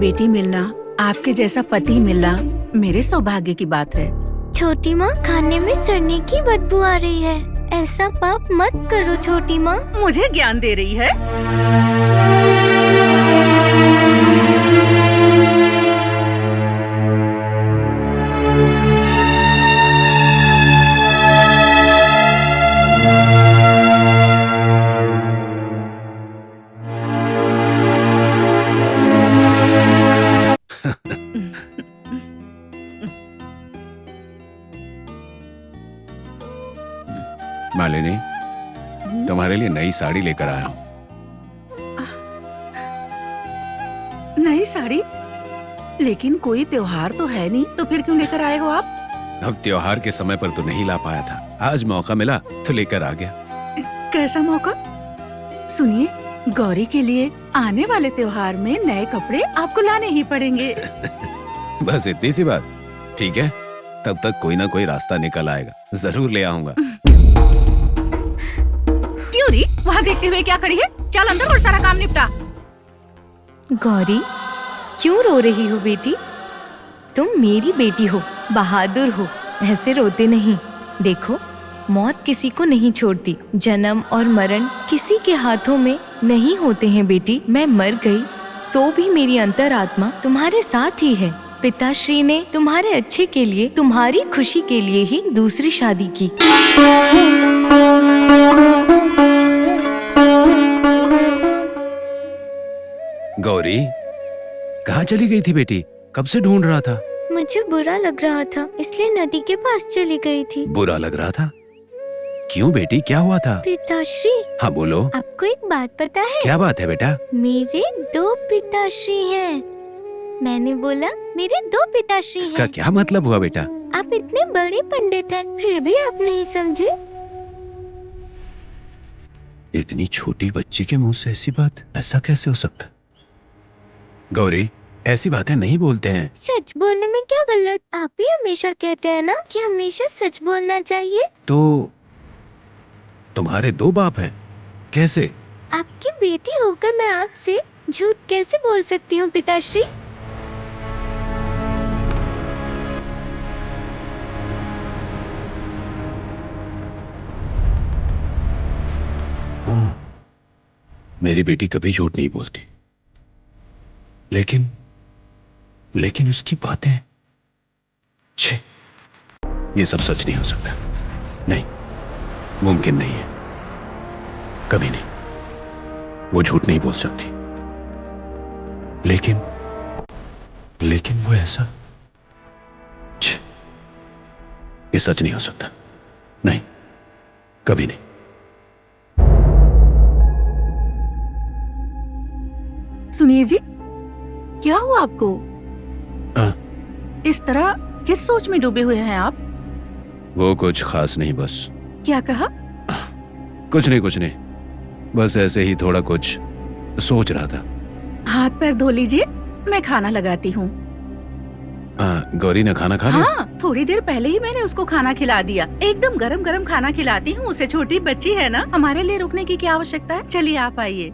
बेटी मिलना, आपके जैसा पति मिलना मेरे सौभाग्य की बात है। छोटी माँ, खाने में सड़ने की बदबू आ रही है। ऐसा पाप मत करो छोटी माँ। मुझे ज्ञान दे रही है। मालिनी, तुम्हारे लिए नई साड़ी लेकर आया हूँ। नई साड़ी? लेकिन कोई त्योहार तो है नहीं, तो फिर क्यों लेकर आए हो आप? अब त्योहार के समय पर तो नहीं ला पाया था, आज मौका मिला तो लेकर आ गया। कैसा मौका? सुनिए, गौरी के लिए आने वाले त्योहार में नए कपड़े आपको लाने ही पड़ेंगे। बस इतनी सी बात। ठीक है, तब तक कोई ना कोई रास्ता निकल आएगा, जरूर ले आऊंगा। क्यों री, वहाँ देखते हुए क्या खड़ी है? चल अंदर और सारा काम निपटा। गौरी, क्यों रो रही हो बेटी? तुम मेरी बेटी हो, बहादुर हो, ऐसे रोते नहीं। देखो, मौत किसी को नहीं छोड़ती। जन्म और मरण किसी के हाथों में नहीं होते हैं बेटी। मैं मर गई तो भी मेरी अंतरात्मा तुम्हारे साथ ही है। पिताश्री ने तुम्हारे अच्छे के लिए, तुम्हारी खुशी के लिए ही दूसरी शादी की। गौरी, कहाँ चली गई थी बेटी? कब से ढूंढ रहा था। मुझे बुरा लग रहा था, इसलिए नदी के पास चली गई थी। बुरा लग रहा था? क्यों बेटी, क्या हुआ था? पिताश्री। हाँ बोलो। आपको एक बात पता है? क्या बात है बेटा? मेरे 2 पिताश्री हैं। मैंने बोला मेरे 2 पिताश्री इसका हैं। क्या मतलब हुआ बेटा? आप इतने बड़े पंडित हैं, फिर भी आप नहीं समझे? इतनी छोटी बच्ची के मुंह से ऐसी बात, ऐसा कैसे हो सकता? गौरी, ऐसी बातें नहीं बोलते हैं। सच बोलने में क्या गलत? आप ही हमेशा कहते हैं ना कि हमेशा सच बोलना चाहिए। तो तुम्हारे 2 बाप हैं, कैसे? आपकी बेटी होकर मैं आपसे झूठ कैसे बोल सकती हूँ पिताश्री? मेरी बेटी कभी झूठ नहीं बोलती, लेकिन उसकी बातें, छे, ये सब सच नहीं हो सकता। नहीं, मुमकिन नहीं है, कभी नहीं। वो झूठ नहीं बोल सकती। लेकिन वो ऐसा, छे, ये सच नहीं हो सकता। नहीं, कभी नहीं। सुनिए जी, क्या हुआ आपको? आ, इस तरह किस सोच में डूबे हुए हैं आप? वो कुछ खास नहीं, बस। क्या कहा? कुछ नहीं, बस ऐसे ही थोड़ा कुछ सोच रहा था। हाथ पैर धो लीजिए, मैं खाना लगाती हूँ। गौरी ने खाना खा लिया? हाँ, थोड़ी देर पहले ही मैंने उसको खाना खिला दिया। एकदम गरम गरम खाना खिलाती हूँ उसे। छोटी बच्ची है ना, हमारे लिए रुकने की क्या आवश्यकता है? चलिए आप आइए।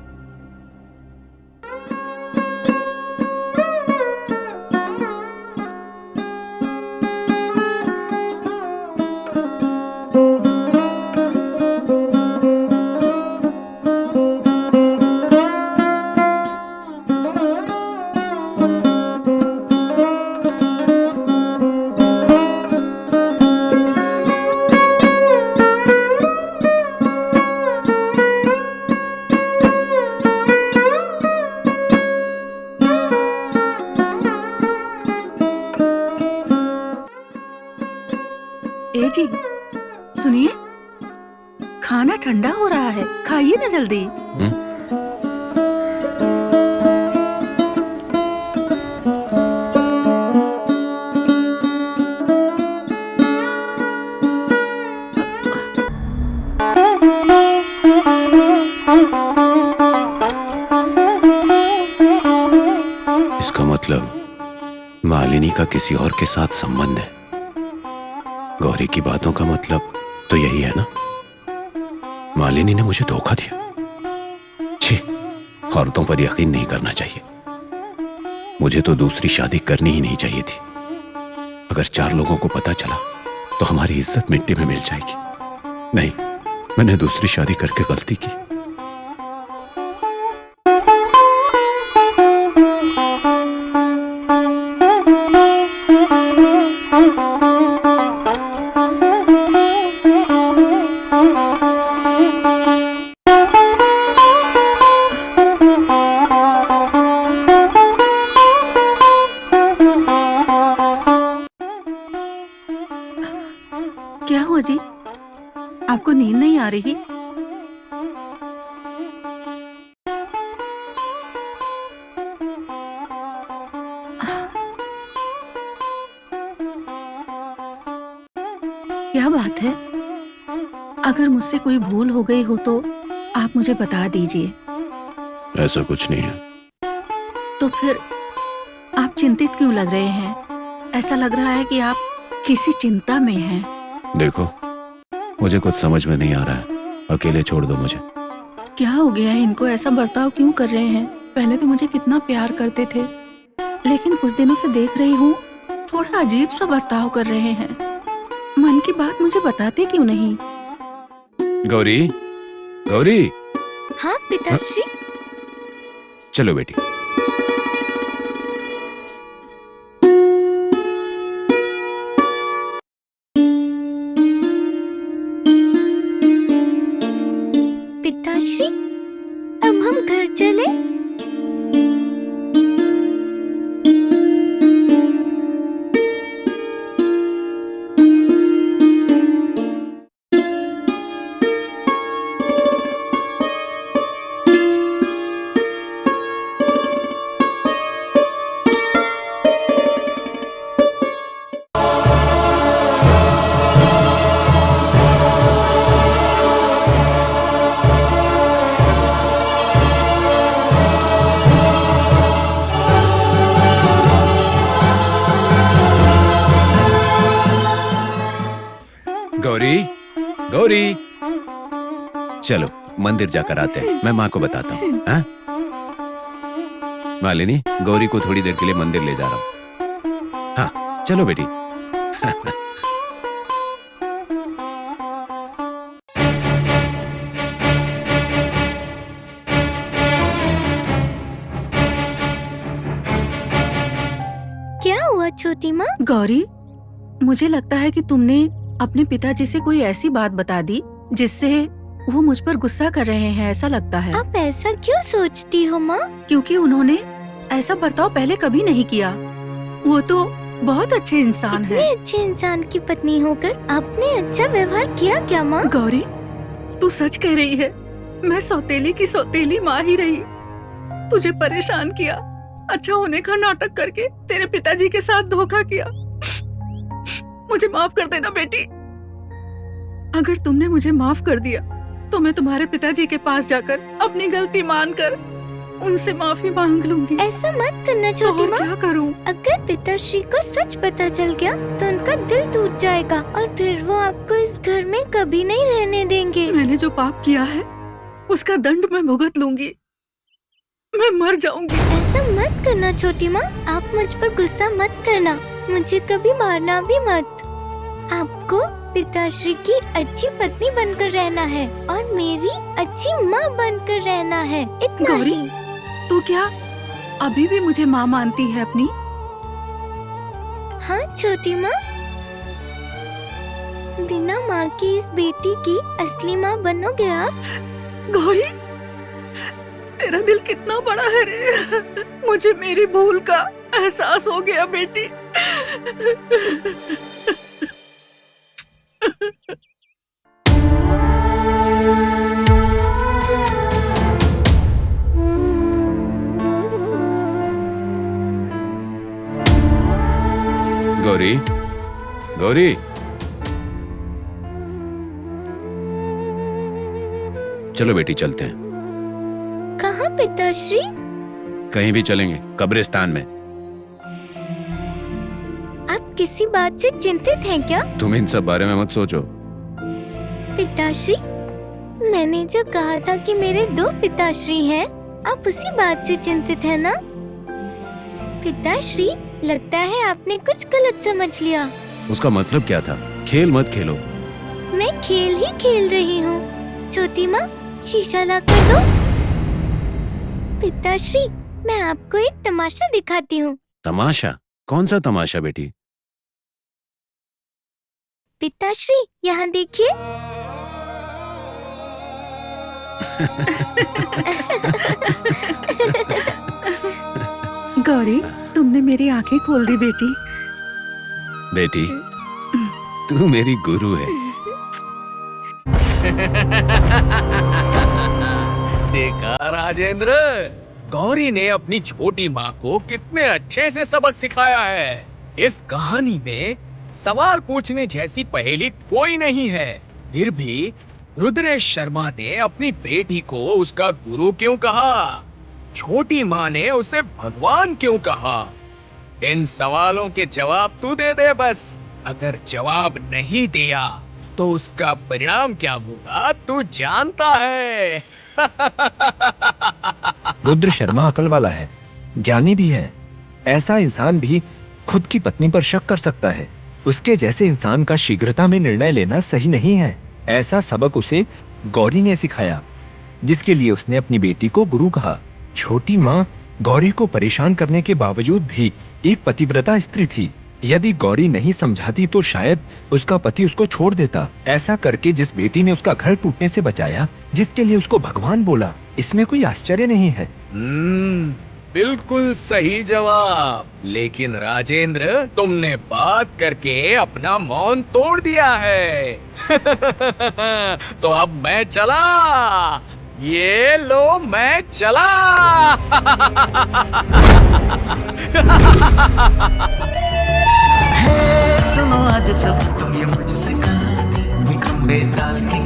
ए जी, सुनिए, खाना ठंडा हो रहा है, खाइए ना जल्दी। इसका मतलब मालिनी का किसी और के साथ संबंध है। गौरी की बातों का मतलब तो यही है ना? मालिनी ने मुझे धोखा दिया। छी, औरतों पर यकीन नहीं करना चाहिए। मुझे तो दूसरी शादी करनी ही नहीं चाहिए थी। अगर 4 लोगों को पता चला तो हमारी इज्जत मिट्टी में मिल जाएगी। नहीं, मैंने दूसरी शादी करके गलती की। क्या हुआ जी? आपको नींद नहीं आ रही? क्या बात है? अगर मुझसे कोई भूल हो गई हो तो आप मुझे बता दीजिए। ऐसा कुछ नहीं है। तो फिर आप चिंतित क्यों लग रहे हैं? ऐसा लग रहा है कि आप किसी चिंता में हैं। देखो, मुझे कुछ समझ में नहीं आ रहा है। अकेले छोड़ दो मुझे। क्या हो गया है? इनको ऐसा बर्ताव क्यों कर रहे हैं? पहले तो मुझे कितना प्यार करते थे, लेकिन कुछ दिनों से देख रही हूँ थोड़ा अजीब सा बर्ताव कर रहे हैं। मन की बात मुझे बताते क्यों नहीं? गौरी, गौरी, हाँ पिताश्री। चलो बेटी। पिताश्री, अब हम घर चले? गौरी, गौरी, चलो मंदिर जाकर आते हैं। मैं माँ को बताता हूँ। हाँ? मालिनी, गौरी को थोड़ी देर के लिए मंदिर ले जा रहा हूँ। हाँ, चलो बेटी। क्या हुआ छोटी माँ? गौरी, मुझे लगता है कि तुमने अपने पिताजी से कोई ऐसी बात बता दी जिससे वो मुझ पर गुस्सा कर रहे हैं, ऐसा लगता है। आप ऐसा क्यों सोचती हो माँ? क्योंकि उन्होंने ऐसा बर्ताव पहले कभी नहीं किया। वो तो बहुत अच्छे इंसान इतने है। अच्छे इंसान की पत्नी होकर आपने अच्छा व्यवहार किया क्या माँ? गौरी, तू सच कह रही है। मैं सौतेली की सौतेली माँ ही रही, तुझे परेशान किया, अच्छा होने का नाटक करके तेरे पिताजी के साथ धोखा किया। मुझे माफ कर देना बेटी। अगर तुमने मुझे माफ कर दिया तो मैं तुम्हारे पिताजी के पास जाकर अपनी गलती मानकर उनसे माफी मांग लूंगी। ऐसा मत करना तो छोटी और माँ। क्या करूं? अगर पिताश्री को सच पता चल गया तो उनका दिल टूट जाएगा और फिर वो आपको इस घर में कभी नहीं रहने देंगे। मैंने जो पाप किया है उसका दंड मैं भुगत लूंगी। मैं मर जाऊंगी। ऐसा मत करना छोटी माँ। आप मुझ पर गुस्सा मत करना, मुझे कभी मारना भी मत। आपको पिताश्री की अच्छी पत्नी बनकर रहना है और मेरी अच्छी माँ बनकर रहना है, इतना गौरी, ही। तू क्या अभी भी मुझे माँ मानती है अपनी? हाँ छोटी माँ, बिना माँ की इस बेटी की असली माँ बनोगे आप। गौरी, तेरा दिल कितना बड़ा है रे। मुझे मेरी भूल का एहसास हो गया बेटी। गौरी, गौरी, चलो बेटी चलते हैं। कहाँ पिताश्री? कहीं भी चलेंगे, कब्रिस्तान में। आप किसी बात से चिंतित हैं क्या? तुम इन सब बारे में मत सोचो। पिताश्री, मैंने जो कहा था कि मेरे 2 पिताश्री हैं, आप उसी बात से चिंतित हैं ना? पिताश्री, लगता है आपने कुछ गलत समझ लिया। उसका मतलब क्या था? खेल मत खेलो। मैं खेल ही खेल रही हूँ। छोटी माँ, शीशा ला कर दो। पिताश्री, मैं आपको एक तमाशा दिखाती हूँ। तमाशा? कौन सा तमाशा बेटी? पिताश्री, यहाँ देखिए। गौरी, तुमने मेरी आंखें खोल दी बेटी। बेटी, तू मेरी गुरु है। देखा राजेंद्र, गौरी ने अपनी छोटी माँ को कितने अच्छे से सबक सिखाया है। इस कहानी में सवाल पूछने जैसी पहेली कोई नहीं है, फिर भी रुद्रेश शर्मा ने अपनी बेटी को उसका गुरु क्यों कहा? छोटी माँ ने उसे भगवान क्यों कहा? इन सवालों के जवाब तू दे दे बस। अगर जवाब नहीं दिया तो उसका परिणाम क्या होगा तू जानता है। रुद्र शर्मा अकल वाला है, ज्ञानी भी है। ऐसा इंसान भी खुद की पत्नी पर शक कर सकता है। उसके जैसे इंसान का शीघ्रता में निर्णय लेना सही नहीं है। ऐसा सबक उसे गौरी ने सिखाया, जिसके लिए उसने अपनी बेटी को गुरु कहा। छोटी माँ गौरी को परेशान करने के बावजूद भी एक पतिव्रता स्त्री थी। यदि गौरी नहीं समझाती तो शायद उसका पति उसको छोड़ देता। ऐसा करके जिस बेटी ने उसका घर टूटने से बचाया, जिसके लिए उसको भगवान बोला, इसमें कोई आश्चर्य नहीं है। बिल्कुल सही जवाब। लेकिन राजेंद्र, तुमने बात करके अपना मौन तोड़ दिया है। तो अब मैं चला। ये लो, मैं चला। सुनो आज सब तुम ये मुझसे कहानी, विक्रम बेताल की